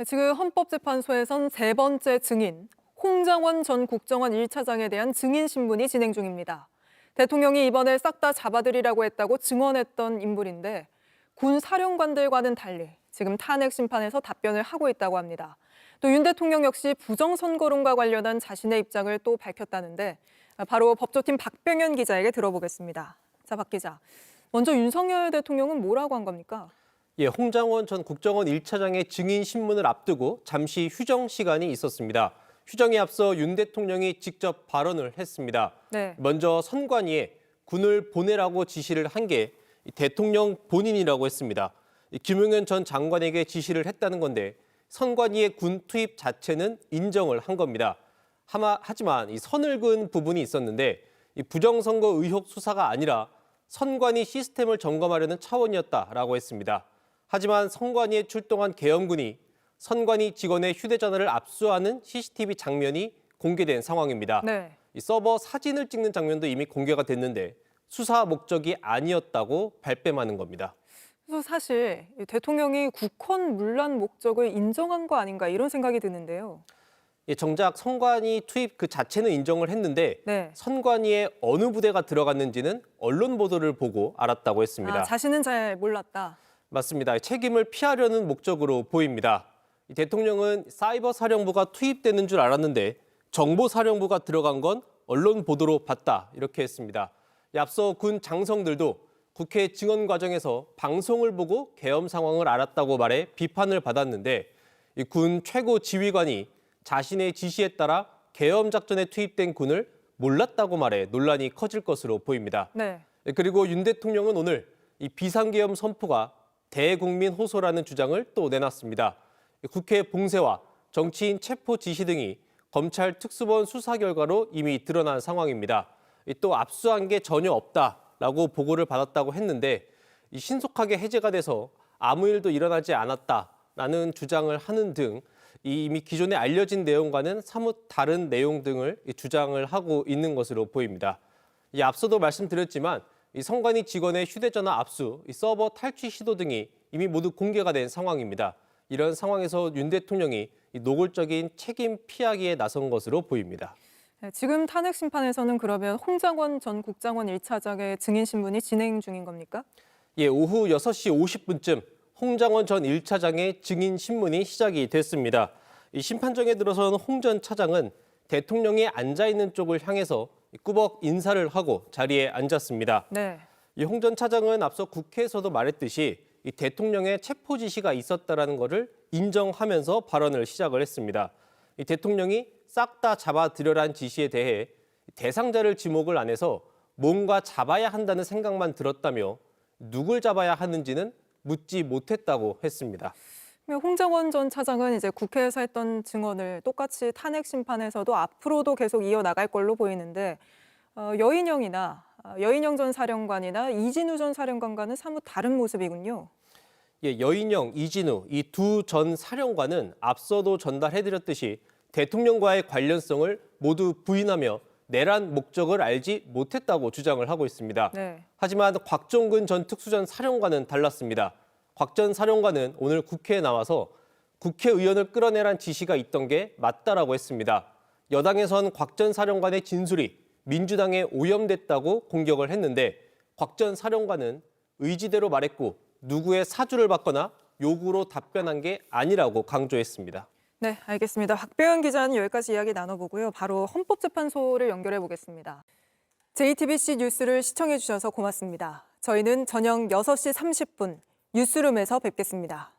지금 헌법재판소에선 세 번째 증인, 홍장원 전 국정원 1차장에 대한 증인 신문이 진행 중입니다. 대통령이 이번에 싹 다 잡아들이라고 했다고 증언했던 인물인데 군 사령관들과는 달리 지금 탄핵 심판에서 답변을 하고 있다고 합니다. 또 윤 대통령 역시 부정선거론과 관련한 자신의 입장을 또 밝혔다는데 바로 법조팀 박병현 기자에게 들어보겠습니다. 자, 박 기자. 먼저 윤석열 대통령은 뭐라고 한 겁니까? 홍장원 전 국정원 1차장의 증인 신문을 앞두고 잠시 휴정 시간이 있었습니다. 휴정에 앞서 윤 대통령이 직접 발언을 했습니다. 네. 먼저 선관위에 군을 보내라고 지시를 한 게 대통령 본인이라고 했습니다. 김용현 전 장관에게 지시를 했다는 건데 선관위의 군 투입 자체는 인정을 한 겁니다. 하지만 이 선을 그은 부분이 있었는데 이 부정선거 의혹 수사가 아니라 선관위 시스템을 점검하려는 차원이었다라고 했습니다. 하지만 선관위에 출동한 계엄군이 선관위 직원의 휴대전화를 압수하는 CCTV 장면이 공개된 상황입니다. 네. 이 서버 사진을 찍는 장면도 이미 공개가 됐는데 수사 목적이 아니었다고 발뺌하는 겁니다. 그래서 사실 대통령이 국헌 문란 목적을 인정한 거 아닌가 이런 생각이 드는데요. 정작 선관위 투입 그 자체는 인정을 했는데 네. 선관위에 어느 부대가 들어갔는지는 언론 보도를 보고 알았다고 했습니다. 자신은 잘 몰랐다. 맞습니다. 책임을 피하려는 목적으로 보입니다. 대통령은 사이버 사령부가 투입되는 줄 알았는데 정보 사령부가 들어간 건 언론 보도로 봤다 이렇게 했습니다. 앞서 군 장성들도 국회 증언 과정에서 방송을 보고 계엄 상황을 알았다고 말해 비판을 받았는데 군 최고 지휘관이 자신의 지시에 따라 계엄 작전에 투입된 군을 몰랐다고 말해 논란이 커질 것으로 보입니다. 네. 그리고 윤 대통령은 오늘 이 비상계엄 선포가 대국민 호소라는 주장을 또 내놨습니다. 국회 봉쇄와 정치인 체포 지시 등이 검찰 특수본 수사 결과로 이미 드러난 상황입니다. 또 압수한 게 전혀 없다라고 보고를 받았다고 했는데 신속하게 해제가 돼서 아무 일도 일어나지 않았다라는 주장을 하는 등 이미 기존에 알려진 내용과는 사뭇 다른 내용 등을 주장을 하고 있는 것으로 보입니다. 앞서도 말씀드렸지만 이 선관위 직원의 휴대전화 압수, 서버 탈취 시도 등이 이미 모두 공개가 된 상황입니다. 이런 상황에서 윤 대통령이 노골적인 책임 피하기에 나선 것으로 보입니다. 지금 탄핵 심판에서는 그러면 홍장원 전 국정원 1차장의 증인 신문이 진행 중인 겁니까? 오후 6시 50분쯤 홍장원 전 1차장의 증인 신문이 시작이 됐습니다. 이 심판정에 들어선 홍 전 차장은 대통령이 앉아있는 쪽을 향해서 꾸벅 인사를 하고 자리에 앉았습니다. 네. 홍 전 차장은 앞서 국회에서도 말했듯이 이 대통령의 체포 지시가 있었다라는 것을 인정하면서 발언을 시작을 했습니다. 이 대통령이 싹 다 잡아들여란 지시에 대해 대상자를 지목을 안 해서 뭔가 잡아야 한다는 생각만 들었다며 누굴 잡아야 하는지는 묻지 못했다고 했습니다. 홍장원 전 차장은 이제 국회에서 했던 증언을 똑같이 탄핵 심판에서도 앞으로도 계속 이어나갈 걸로 보이는데 여인영 전 사령관이나 이진우 전 사령관과는 사뭇 다른 모습이군요. 여인영, 이진우 이 두 전 사령관은 앞서도 전달해드렸듯이 대통령과의 관련성을 모두 부인하며 내란 목적을 알지 못했다고 주장을 하고 있습니다. 네. 하지만 곽종근 전 특수전 사령관은 달랐습니다. 곽 전 사령관은 오늘 국회에 나와서 국회의원을 끌어내란 지시가 있던 게 맞다라고 했습니다. 여당에선 곽 전 사령관의 진술이 민주당에 오염됐다고 공격을 했는데 곽 전 사령관은 의지대로 말했고 누구의 사주를 받거나 요구로 답변한 게 아니라고 강조했습니다. 네, 알겠습니다. 박병현 기자는 여기까지 이야기 나눠보고요. 바로 헌법재판소를 연결해 보겠습니다. JTBC 뉴스를 시청해 주셔서 고맙습니다. 저희는 저녁 6시 30분 뉴스룸에서 뵙겠습니다.